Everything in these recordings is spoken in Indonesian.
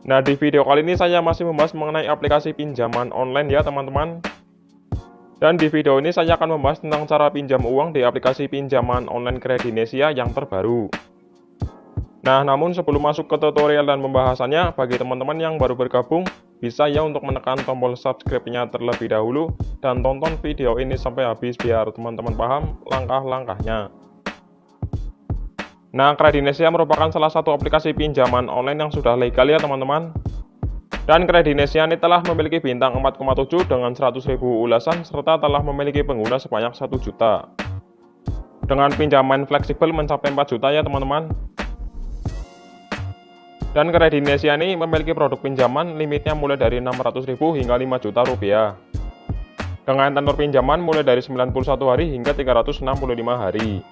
Nah, di video kali ini saya masih membahas mengenai aplikasi pinjaman online ya teman-teman. Dan di video ini saya akan membahas tentang cara pinjam uang di aplikasi pinjaman online Kredinesia yang terbaru. Nah, namun sebelum masuk ke tutorial dan pembahasannya, bagi teman-teman yang baru bergabung, bisa ya untuk menekan tombol subscribe-nya terlebih dahulu dan tonton video ini sampai habis biar teman-teman paham langkah-langkahnya. Nah, Kredinesia merupakan salah satu aplikasi pinjaman online yang sudah legal ya teman-teman. Dan Kredinesia ini telah memiliki bintang 4,7 dengan 100.000 ulasan serta telah memiliki pengguna sebanyak 1 juta. Dengan pinjaman fleksibel mencapai 4 juta ya teman-teman. Dan Kredinesia ini memiliki produk pinjaman limitnya mulai dari 600.000 hingga 5 juta rupiah. Dengan tenor pinjaman mulai dari 91 hari hingga 365 hari.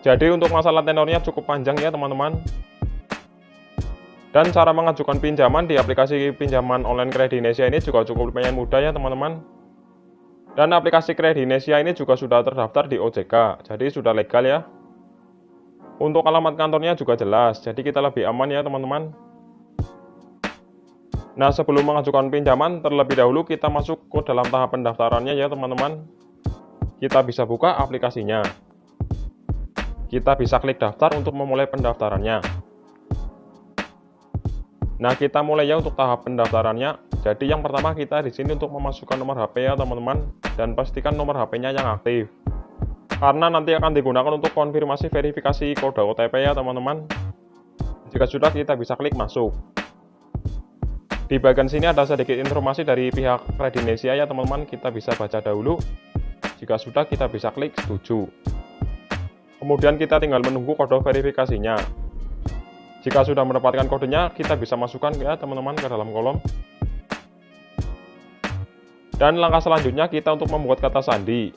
Jadi untuk masalah tenornya cukup panjang ya teman-teman. Dan cara mengajukan pinjaman di aplikasi pinjaman online Kredinesia ini juga cukup lumayan mudah ya teman-teman. Dan aplikasi Kredinesia ini juga sudah terdaftar di OJK, jadi sudah legal ya. Untuk alamat kantornya juga jelas, jadi kita lebih aman ya teman-teman. Nah, sebelum mengajukan pinjaman, terlebih dahulu kita masuk ke dalam tahap pendaftarannya ya teman-teman. Kita bisa buka aplikasinya. Kita bisa klik daftar untuk memulai pendaftarannya. Nah, kita mulai ya untuk tahap pendaftarannya. Jadi yang pertama kita di sini untuk memasukkan nomor HP ya teman-teman, dan pastikan nomor HP-nya yang aktif. Karena nanti akan digunakan untuk konfirmasi verifikasi kode OTP ya teman-teman. Jika sudah, kita bisa klik masuk. Di bagian sini ada sedikit informasi dari pihak Kredinesia ya teman-teman, kita bisa baca dahulu. Jika sudah, kita bisa klik setuju. Kemudian kita tinggal menunggu kode verifikasinya. Jika sudah mendapatkan kodenya, kita bisa masukkan ya teman-teman ke dalam kolom. Dan langkah selanjutnya kita untuk membuat kata sandi.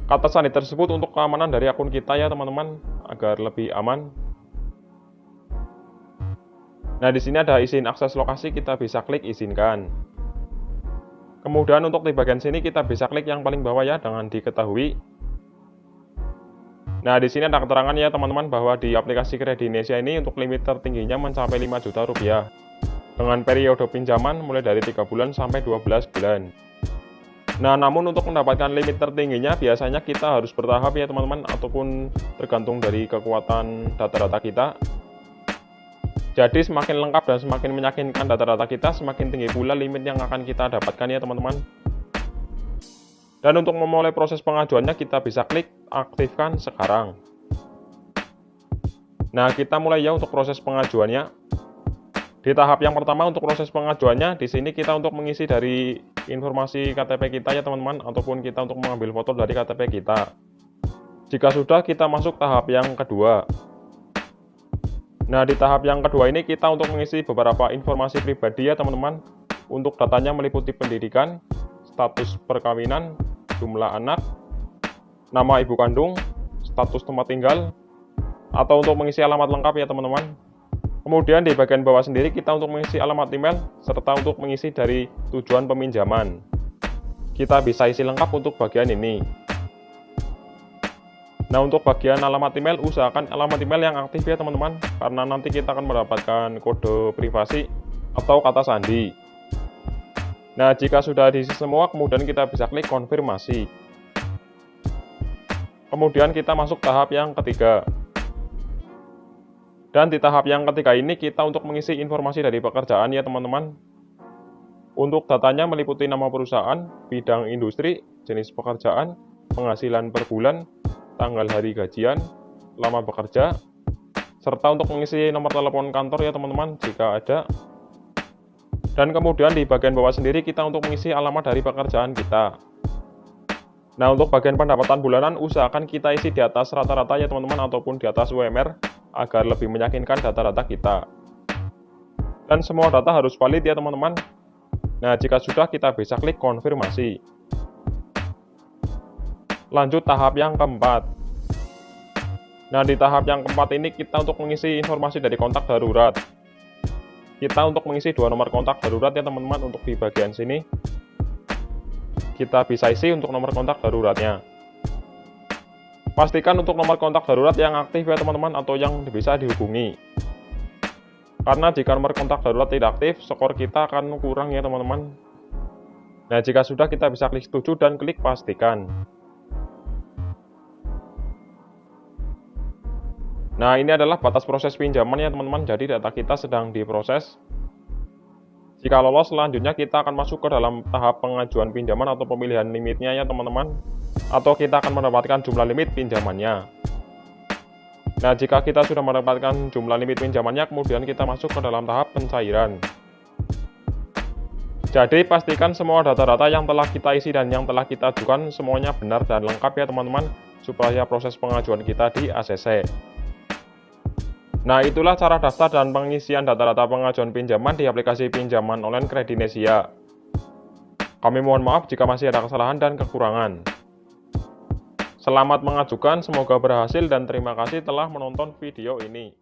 Kata sandi tersebut untuk keamanan dari akun kita ya teman-teman, agar lebih aman. Nah, di sini ada izin akses lokasi, kita bisa klik izinkan. Kemudian untuk di bagian sini kita bisa klik yang paling bawah ya dengan diketahui. Nah, di sini ada keterangan ya teman-teman bahwa di aplikasi Kredinesia ini untuk limit tertingginya mencapai 5 juta rupiah. Dengan periode pinjaman mulai dari 3 bulan sampai 12 bulan. Nah, namun untuk mendapatkan limit tertingginya biasanya kita harus bertahap ya teman-teman, ataupun tergantung dari kekuatan data-data kita. Jadi semakin lengkap dan semakin meyakinkan data-data kita, semakin tinggi pula limit yang akan kita dapatkan ya teman-teman. Dan untuk memulai proses pengajuannya kita bisa klik aktifkan sekarang. Nah, kita mulai ya untuk proses pengajuannya. Di tahap yang pertama untuk proses pengajuannya, di sini kita untuk mengisi dari informasi KTP kita ya teman-teman, ataupun kita untuk mengambil foto dari KTP kita. Jika sudah, kita masuk tahap yang kedua. Nah, di tahap yang kedua ini kita untuk mengisi beberapa informasi pribadi ya teman-teman. Untuk datanya meliputi pendidikan, status perkawinan, jumlah anak, nama ibu kandung, status tempat tinggal, atau untuk mengisi alamat lengkap ya teman-teman. Kemudian di bagian bawah sendiri kita untuk mengisi alamat email, serta untuk mengisi dari tujuan peminjaman. Kita bisa isi lengkap untuk bagian ini. Nah, untuk bagian alamat email, usahakan alamat email yang aktif ya teman-teman, karena nanti kita akan mendapatkan kode privasi atau kata sandi. Nah, jika sudah diisi semua, kemudian kita bisa klik konfirmasi. Kemudian kita masuk tahap yang ketiga. Dan di tahap yang ketiga ini kita untuk mengisi informasi dari pekerjaan ya teman-teman. Untuk datanya meliputi nama perusahaan, bidang industri, jenis pekerjaan, penghasilan per bulan, tanggal hari gajian, lama bekerja, serta untuk mengisi nomor telepon kantor ya teman-teman jika ada. Dan kemudian di bagian bawah sendiri kita untuk mengisi alamat dari pekerjaan kita. Nah, untuk bagian pendapatan bulanan usahakan kita isi di atas rata-rata ya teman-teman, ataupun di atas UMR agar lebih meyakinkan data-data kita. Dan semua data harus valid ya teman-teman. Nah, jika sudah kita bisa klik konfirmasi. Lanjut tahap yang keempat. Nah, di tahap yang keempat ini kita untuk mengisi informasi dari kontak darurat. Kita untuk mengisi 2 nomor kontak darurat ya teman-teman. Untuk di bagian sini kita bisa isi untuk nomor kontak daruratnya. Pastikan untuk nomor kontak darurat yang aktif ya teman-teman, atau yang bisa dihubungi. Karena jika nomor kontak darurat tidak aktif, skor kita akan kurang ya teman-teman. Nah, jika sudah, kita bisa klik setuju dan klik pastikan. Nah, ini adalah batas proses pinjaman ya teman-teman, jadi data kita sedang diproses. Jika lolos, selanjutnya kita akan masuk ke dalam tahap pengajuan pinjaman atau pemilihan limitnya ya teman-teman. Atau kita akan mendapatkan jumlah limit pinjamannya. Nah, jika kita sudah mendapatkan jumlah limit pinjamannya, kemudian kita masuk ke dalam tahap pencairan. Jadi, pastikan semua data-data yang telah kita isi dan yang telah kita ajukan semuanya benar dan lengkap ya teman-teman, supaya proses pengajuan kita di ACC. Nah, itulah cara daftar dan pengisian data-data pengajuan pinjaman di aplikasi pinjaman online Kredinesia. Kami mohon maaf jika masih ada kesalahan dan kekurangan. Selamat mengajukan, semoga berhasil dan terima kasih telah menonton video ini.